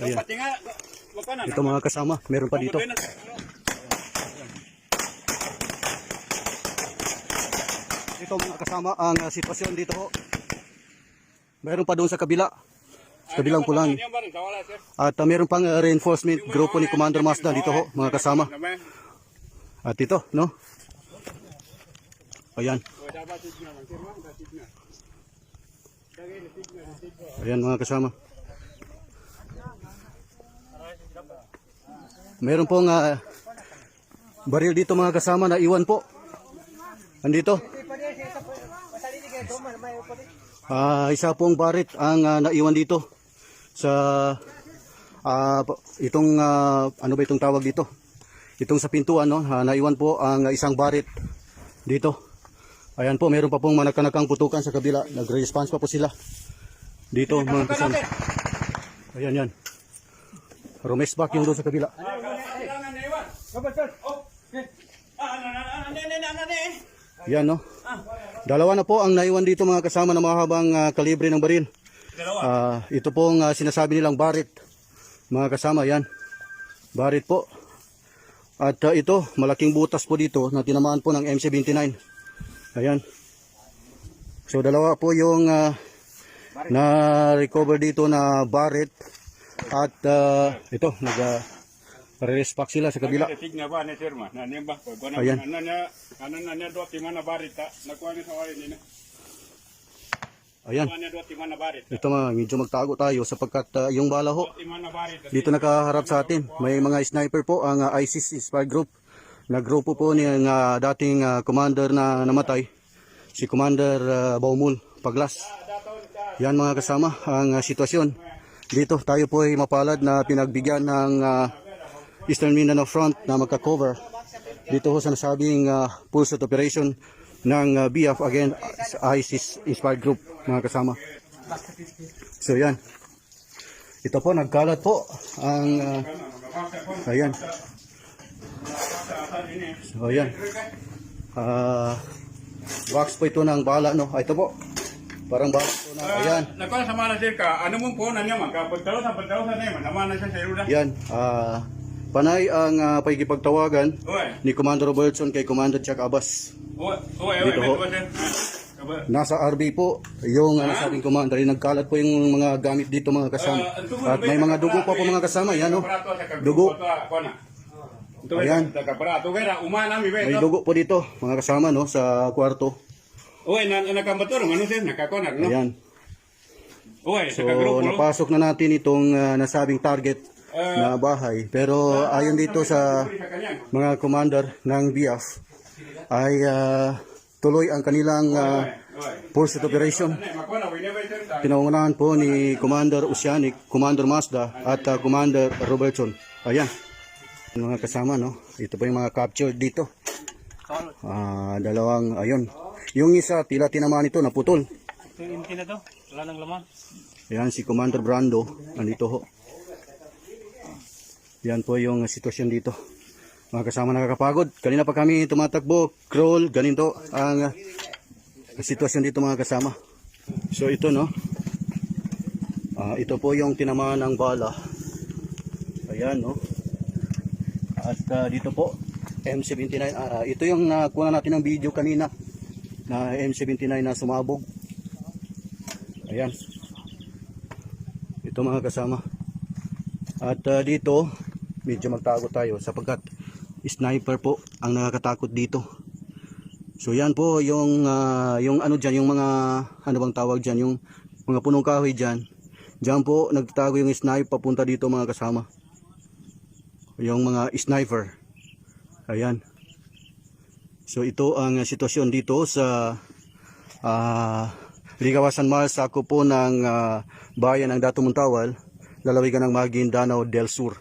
Ayan. Ito mga kasama, meron pa dito. Ito mga kasama ang sitwasyon dito ho. Meron pa doon sa kabila. Sa kabilang pulang. At meron pang reinforcement grupo ni Commander Mazda dito ho mga kasama. At ito, no? Ayan. Ayan mga kasama. Meron pong baril dito mga kasama na iwan po. Andito. Isa pong barit ang naiwan dito sa itong ano ba itong tawag dito? Itong sa pintuan, no? Naiwan po ang isang barit dito. Ayan po, meron pa pong manakanakang putukan sa kabila. Nagre-response pa po sila dito mga kasama. Ayan yan. Rumesbak yung doon sa kabila. Yan, no? Dalawa na po ang naiwan dito mga kasama na mahabang kalibre ng baril. Ito pong sinasabi nilang barit. Mga kasama, yan. Barit po. At ito, malaking butas po dito na tinamaan po ng M79. Ayan. So dalawa po yung na-recover dito na barit. At ito, nag-respack sila sa kabila. Ayan. Ayan. Ito medyo magtago tayo sapagkat yung bala ho dito nakaharap sa atin. May mga sniper po ang ISIS spy group. Na grupo po ng dating commander na namatay. Si Commander Baumul Paglas. Yan mga kasama ang sitwasyon. Dito tayo po ay mapalad na pinagbigyan ng Eastern Mindanao Front na magka-cover dito ho sa nasabing pulse operation ng BF against ISIS inspired group mga kasama. So yan. Ito po nagkalat po ang ayan. So ayan. Box po ito ng bala, no? Ito po. Parang bala po na ayan. Nakuha sa mana sir ka, ano mong po na niya man, kapagtalo sa naman, naman na siya sa iruda. Yan. Panay ang pagkipagtawagan ni Commander Robertson kay Commander Chuck Abbas. Dito ho. Nasa RB po yung nasabing commander. Nagkalat po yung mga gamit dito mga kasama. At may mga dugo pa po mga kasama. Yan o. Dugo. Ayan. May dugo po dito mga kasama no sa kwarto. Nakamotor, ano sir? Nakakonak, no? Ayan. So napasok na natin itong nasabing target na bahay. Pero ayon dito sa mga commander ng BF ay tuloy ang kanilang pulse operation. Pinangunahan po ni Commander Oceanic, Commander Mazda at Commander Robertson. Ayan. Mga kasama, no? Ito po yung mga captured dito. Dalawang, ayun. Yung isa, tila tinamaan ito, naputol. Ito yung empty na to. Wala nang laman. Ayan, si Commander Brando. Nandito ho. Yan po yung sitwasyon dito. Mga kasama nakakapagod. Kanina pa kami tumatakbo, crawl, ganito ang sitwasyon dito mga kasama. So ito no. Ito po yung tinamaan ng bala. Ayan no. At dito po M79. Ito yung nakuha natin ng video kanina na M79 na sumabog. Ayan. Ito mga kasama. At dito medyo magtago tayo sapagkat sniper po ang nakakatakot dito. So yan po yung ano diyan, yung mga ano bang tawag diyan, yung mga punong kahoy diyan. Diyan po nagtatago yung sniper papunta dito mga kasama. Yung mga sniper. Ayan. So ito ang sitwasyon dito sa Ligawasan Mall, sako po ng bayan ng Dato Montawal, lalawigan ng Maguindanao del Sur.